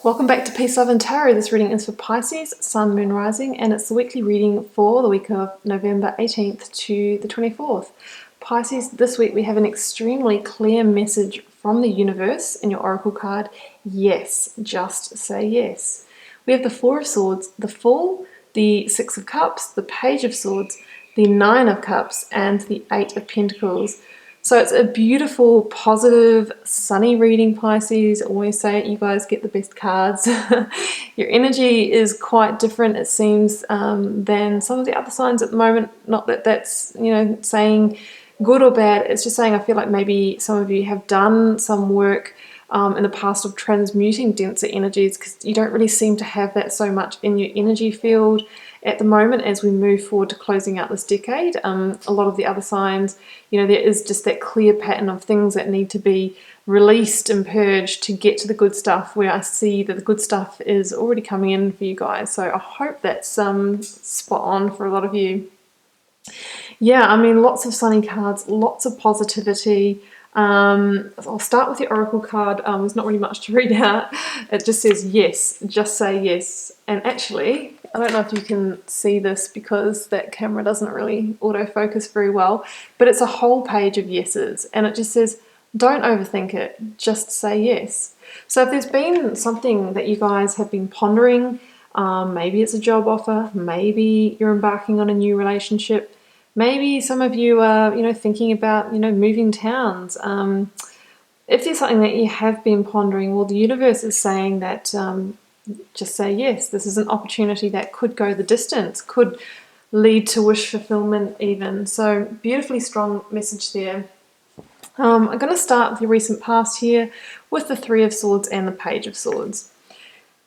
Welcome back to Peace, Love and Tarot. This reading is for Pisces, Sun, Moon, Rising, and it's the weekly reading for the week of November 18th to the 24th. Pisces, this week we have an extremely clear message from the universe in your oracle card. Yes, just say yes. We have the Four of Swords, the Fool, the Six of Cups, the Page of Swords, the Nine of Cups, and the Eight of Pentacles. So it's a beautiful, positive, sunny reading, Pisces. I always say it, you guys get the best cards. Your energy is quite different, it seems, than some of the other signs at the moment. Not that that's, saying good or bad. It's just saying I feel like maybe some of you have done some work in the past of transmuting denser energies, because you don't really seem to have that so much in your energy field at the moment as we move forward to closing out this decade. A lot of the other signs, there is just that clear pattern of things that need to be released and purged to get to the good stuff, where I see that the good stuff is already coming in for you guys. So I hope that's spot on for a lot of you. Yeah, I mean, lots of sunny cards, lots of positivity. I'll start with the oracle card. There's not really much to read out. It just says yes, just say yes. And actually, I don't know if you can see this because that camera doesn't really autofocus very well, but it's a whole page of yeses, and it just says don't overthink it, just say yes. So if there's been something that you guys have been pondering, maybe it's a job offer, maybe you're embarking on a new relationship, maybe some of you are, thinking about, moving towns. If there's something that you have been pondering, well, the universe is saying that just say yes. This is an opportunity that could go the distance, could lead to wish fulfillment even. So beautifully strong message there. I'm going to start with the recent past here with the Three of Swords and the Page of Swords.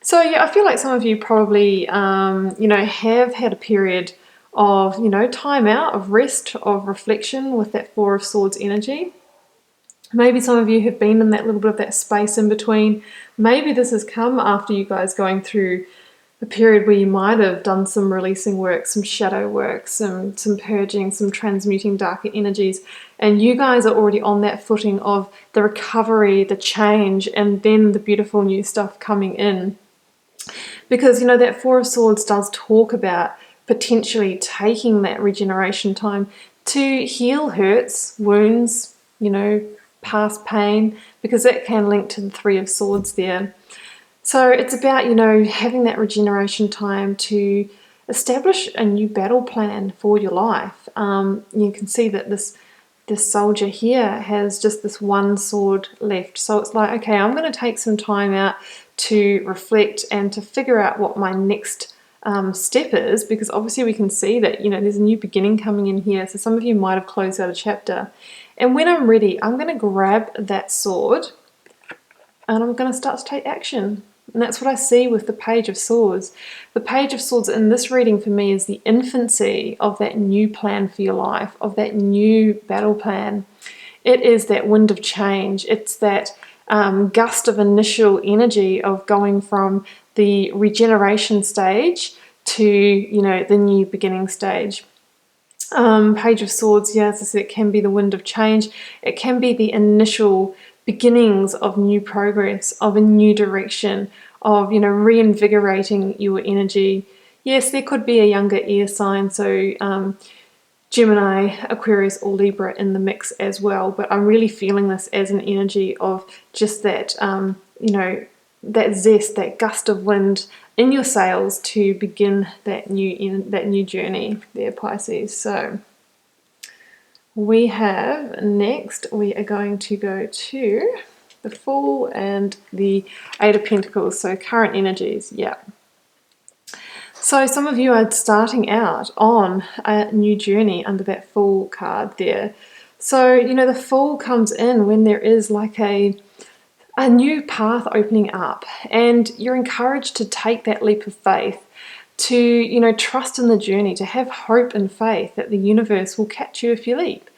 So yeah, I feel like some of you probably, have had a period of, time out, of rest, of reflection with that Four of Swords energy. Maybe some of you have been in that little bit of that space in between. Maybe this has come after you guys going through a period where you might have done some releasing work, some shadow work, some purging, some transmuting darker energies. And you guys are already on that footing of the recovery, the change, and then the beautiful new stuff coming in. Because, that Four of Swords does talk about potentially taking that regeneration time to heal hurts, wounds, past pain, because that can link to the Three of Swords there. So it's about, having that regeneration time to establish a new battle plan for your life. You can see that this soldier here has just this one sword left. So it's like, okay, I'm going to take some time out to reflect and to figure out what my next step is, because obviously we can see that, there's a new beginning coming in here. So some of you might have closed out a chapter. And when I'm ready, I'm going to grab that sword and I'm going to start to take action. And that's what I see with the Page of Swords. The Page of Swords in this reading for me is the infancy of that new plan for your life, of that new battle plan. It is that wind of change. It's that gust of initial energy of going from the regeneration stage to, the new beginning stage. Page of Swords, yeah, as I said, it can be the wind of change. It can be the initial beginnings of new progress, of a new direction, of, reinvigorating your energy. Yes, there could be a younger air sign, so Gemini, Aquarius, or Libra in the mix as well. But I'm really feeling this as an energy of just that, that zest, that gust of wind in your sails to begin that new journey there, Pisces. So we have next, we are going to go to the Fool and the Eight of Pentacles. So current energies, yeah. So some of you are starting out on a new journey under that Fool card there. So, the Fool comes in when there is like a new path opening up, and you're encouraged to take that leap of faith, to, trust in the journey, to have hope and faith that the universe will catch you if you leap.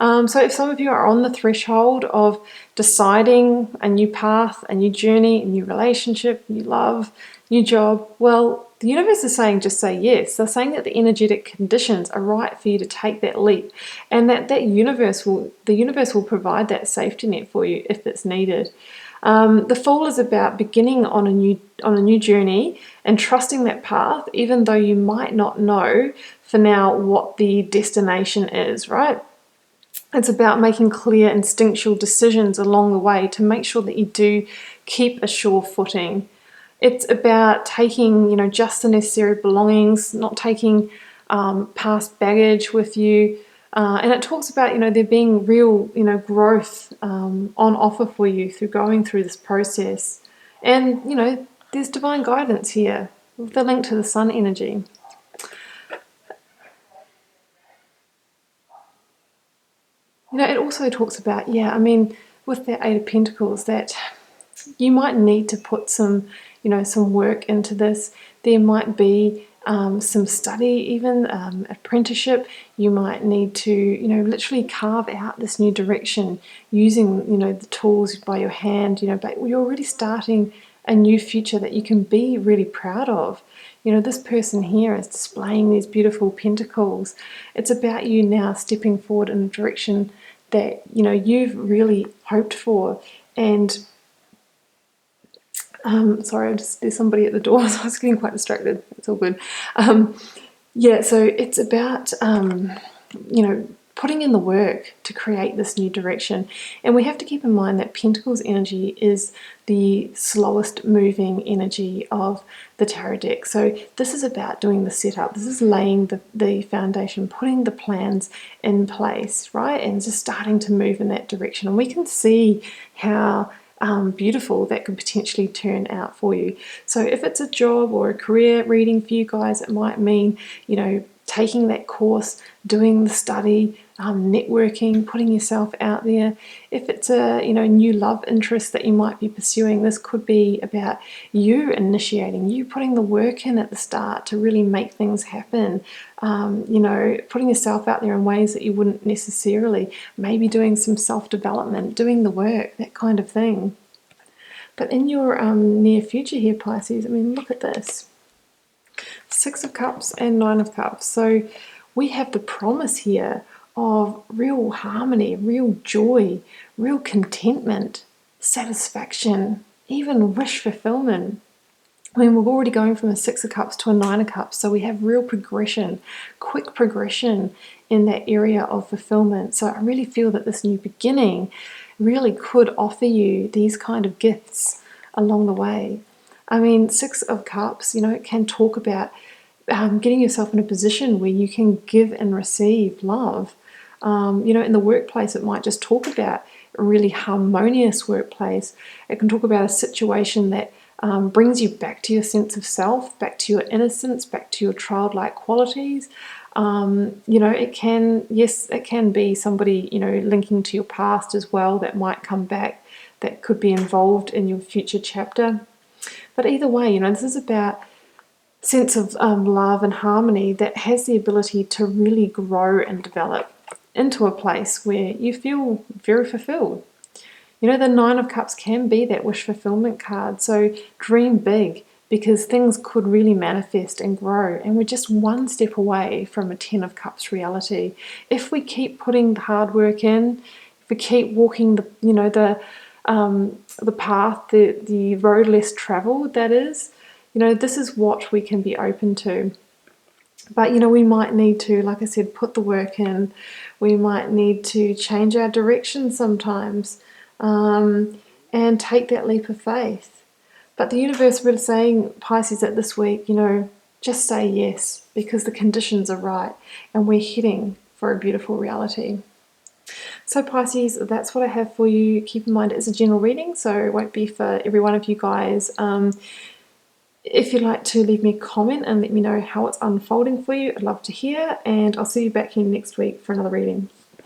So if some of you are on the threshold of deciding a new path, a new journey, a new relationship, new love, new job, well, the universe is saying just say yes. They're saying that the energetic conditions are right for you to take that leap, and that the universe will provide that safety net for you if it's needed. The Fool is about beginning on a new journey and trusting that path, even though you might not know for now what the destination is, right? It's about making clear instinctual decisions along the way to make sure that you do keep a sure footing. It's about taking, just the necessary belongings, not taking past baggage with you. And it talks about, there being real, growth on offer for you through going through this process. And, there's divine guidance here with the link to the sun energy. It also talks about, with that Eight of Pentacles, that you might need to put some work into this. There might be some study, even apprenticeship. You might need to, literally carve out this new direction using, the tools by your hand, but you're already starting a new future that you can be really proud of. This person here is displaying these beautiful pentacles. It's about you now stepping forward in a direction that, you've really hoped for. And sorry, there's somebody at the door, so I was getting quite distracted. It's all good. So it's about, putting in the work to create this new direction. And we have to keep in mind that Pentacles energy is the slowest moving energy of the tarot deck. So this is about doing the setup. This is laying the foundation, putting the plans in place, right? And just starting to move in that direction. And we can see how beautiful that could potentially turn out for you. So if it's a job or a career reading for you guys, it might mean, taking that course, doing the study, networking, putting yourself out there. If it's a new love interest that you might be pursuing, this could be about you initiating, you putting the work in at the start to really make things happen. Putting yourself out there in ways that you wouldn't necessarily, maybe doing some self-development, doing the work, that kind of thing. But in your near future here, Pisces, look at this. Six of Cups and Nine of Cups. So we have the promise here of real harmony, real joy, real contentment, satisfaction, even wish fulfillment. We're already going from a Six of Cups to a Nine of Cups, so we have real progression, quick progression in that area of fulfillment. So I really feel that this new beginning really could offer you these kind of gifts along the way. Six of Cups, it can talk about getting yourself in a position where you can give and receive love. In the workplace, it might just talk about a really harmonious workplace. It can talk about a situation that brings you back to your sense of self, back to your innocence, back to your childlike qualities. It can be somebody, linking to your past as well that might come back, that could be involved in your future chapter. But either way, this is about sense of love and harmony that has the ability to really grow and develop into a place where you feel very fulfilled. The Nine of Cups can be that wish fulfillment card. So dream big, because things could really manifest and grow. And we're just one step away from a Ten of Cups reality. If we keep putting the hard work in, if we keep walking the path, the road less traveled, that is, this is what we can be open to. But, we might need to, like I said, put the work in. We might need to change our direction sometimes and take that leap of faith. But the universe really saying, Pisces, that this week, just say yes, because the conditions are right and we're heading for a beautiful reality. So Pisces, that's what I have for you. Keep in mind it's a general reading, so it won't be for every one of you guys. If you'd like to leave me a comment and let me know how it's unfolding for you, I'd love to hear, and I'll see you back here next week for another reading.